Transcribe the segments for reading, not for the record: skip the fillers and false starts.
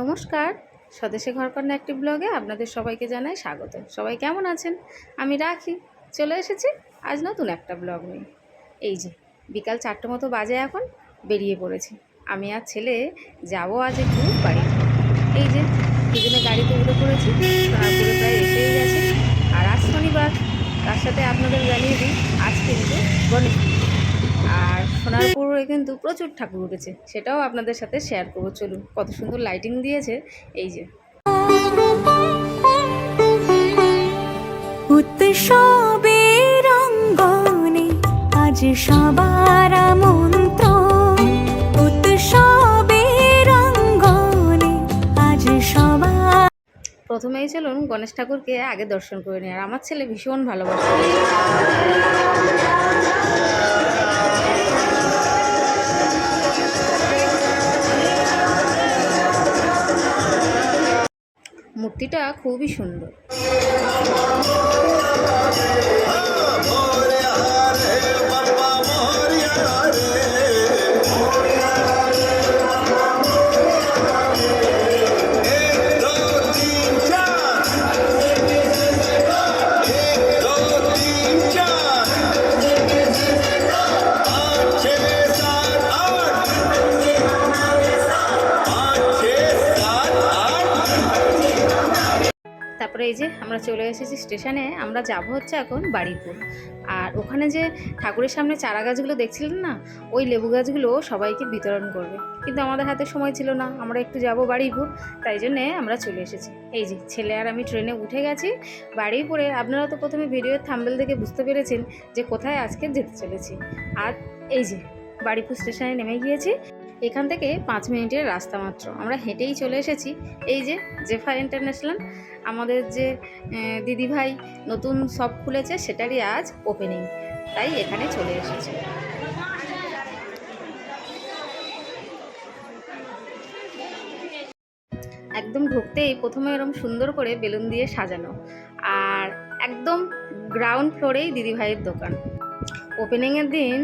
নমস্কার, স্বদেশে ঘরকন্যা একটি ব্লগে আপনাদের সবাইকে জানাই স্বাগত। সবাই কেমন আছেন? আমি রাখি চলে এসেছি আজ নতুন একটা ব্লগ নিয়ে। এই যে বিকাল 4টে মতো বাজে, এখন বেরিয়ে পড়েছি। আমি আর ছেলে যাবো আজ একটু বাড়ি। এই যে দুজনে গাড়িতে উঠে পড়েছি, সোনারপুরে প্রায় এসেই গেছে। আর আজ শনিবার, তার সাথে আপনাদের জানিয়ে দিই আজ কিন্তু গণেশ পুজো। আর সোনারপুরে কিন্তু প্রচুর ঠাকুর উঠেছে, সেটাও আপনাদের সাথে শেয়ার করবো। চলুন, কত সুন্দর লাইটিং দিয়েছে। এই যে উৎসবের অঙ্গনে আজ সবার আমন্ত্রণ, উৎসবের অঙ্গনে আজ সবার। প্রথমেই চলুন গণেশ ঠাকুরকে আগে দর্শন করে নিই। আর আমার ছেলে ভীষণ ভালোবাসে। মূর্তিটা খুবই সুন্দর। তারপরে এই যে আমরা চলে এসেছি স্টেশনে। আমরা যাব হচ্ছে এখন বারুইপুর। আর ওখানে যে ঠাকুরের সামনে চারা গাছগুলো দেখছিলেন না, ওই লেবু গাছগুলো সবাইকে বিতরণ করবে, কিন্তু আমাদের হাতে সময় ছিল না। আমরা একটু যাব বারুইপুর, তাই জন্যে আমরা চলে এসেছি। এই যে ছেলে আর আমি ট্রেনে উঠে গেছি বারুইপুরে। আপনারা তো প্রথমে ভিডিওর থাম্বনেল দেখে বুঝতে পেরেছেন যে কোথায় আজকে যেতে চলেছি। আর এই যে বারুইপুর স্টেশনে নেমে গিয়েছি। এখান থেকে 5 মিনিটের রাস্তা মাত্র, আমরা হেঁটেই চলে এসেছি। এই যে জেফা ইন্টারন্যাশনাল, আমাদের যে দিদিভাই নতুন শপ খুলেছে সেটারই আজ ওপেনিং, তাই এখানে চলে এসেছি। একদম ঢুকতেই প্রথমে এরকম সুন্দর করে বেলুন দিয়ে সাজানো, আর একদম গ্রাউন্ড ফ্লোরেই দিদিভাইয়ের দোকান। ওপেনিংয়ের দিন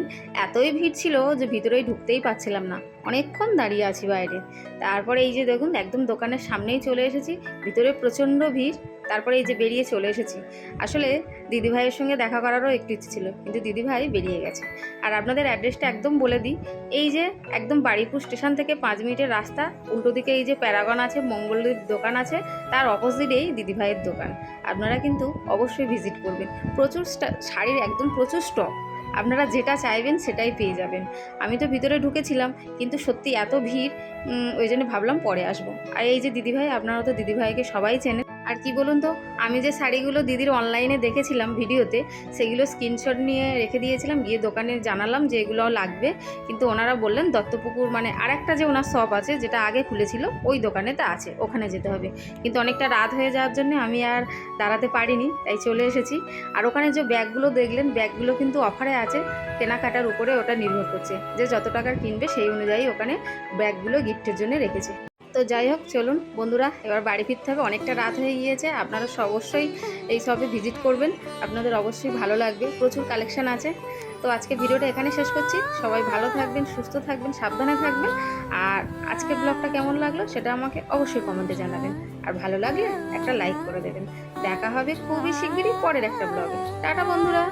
এতই ভিড় ছিল যে ভিতরেই ঢুকতেই পারছিলাম না, অনেকক্ষণ দাঁড়িয়ে আছি বাইরে। তারপরে এই যে দেখুন একদম দোকানের সামনেই চলে এসেছি, ভিতরে প্রচণ্ড ভিড়। তারপরে এই যে বেরিয়ে চলে এসেছি। আসলে দিদিভাইয়ের সঙ্গে দেখা করারও একটু ইচ্ছে ছিল, কিন্তু দিদিভাই বেরিয়ে গেছে। আর আপনাদের অ্যাড্রেসটা একদম বলে দিই, এই যে একদম বারুইপুর স্টেশন থেকে 5 মিনিটের রাস্তা, উল্টো দিকে এই যে প্যারাগন আছে, মঙ্গলের দোকান আছে, তার অপোজিটেই দিদিভাইয়ের দোকান। আপনারা কিন্তু অবশ্যই ভিজিট করবেন। প্রচুর শাড়ির একদম প্রচুর স্টক, আপনারা যেটা চাইবেন সেটাই পেয়ে যাবেন। আমি তো ভিতরে ঢুকেছিলাম, কিন্তু সত্যি এত ভিড়, ওই জন্য ভাবলাম পরে আসবো। আর এই যে দিদিভাই, আপনারা তো দিদিভাইকে সবাই চেনেন। আর কি বলুন তো, আমি যে শাড়িগুলো দিদির অনলাইনে দেখেছিলাম ভিডিওতে, সেগুলো স্ক্রিনশট নিয়ে রেখে দিয়েছিলাম, গিয়ে দোকানে জানালাম যে এগুলো লাগবে, কিন্তু ওনারা বললেন দত্তপুকুর মানে আর একটা যে ওনার শপ আছে যেটা আগে খুলেছিল ওই দোকানেতে আছে, ওখানে যেতে হবে। কিন্তু অনেকটা রাত হয়ে যাওয়ার জন্য আমি আর দাঁড়াতে পারিনি, তাই চলে এসেছি। আর ওখানে যে ব্যাগগুলো দেখলেন, ব্যাগগুলো কিন্তু অফারে আছে, কেনাকাটার উপরে ওটা নির্ভর করছে, যে যত টাকার কিনবে সেই অনুযায়ী ওখানে ব্যাগগুলো গিফটের জন্য রেখেছে। তো যাই হোক, চলুন বন্ধুরা এবার বাড়ি ফিরতে হবে, অনেকটা রাত হয়ে গিয়েছে। আপনারা অবশ্যই এই শপে ভিজিট করবেন, আপনাদের অবশ্যই ভালো লাগবে, প্রচুর কালেকশান আছে। তো আজকে ভিডিওটা এখানে শেষ করছি। সবাই ভালো থাকবেন, সুস্থ থাকবেন, সাবধানে থাকবেন। আর আজকের ব্লগটা কেমন লাগলো সেটা আমাকে অবশ্যই কমেন্টে জানাবেন। আর ভালো লাগলে একটা লাইক করে দেবেন। দেখা হবে খুবই শিগগিরই পরের একটা ব্লগে। টাটা বন্ধুরা।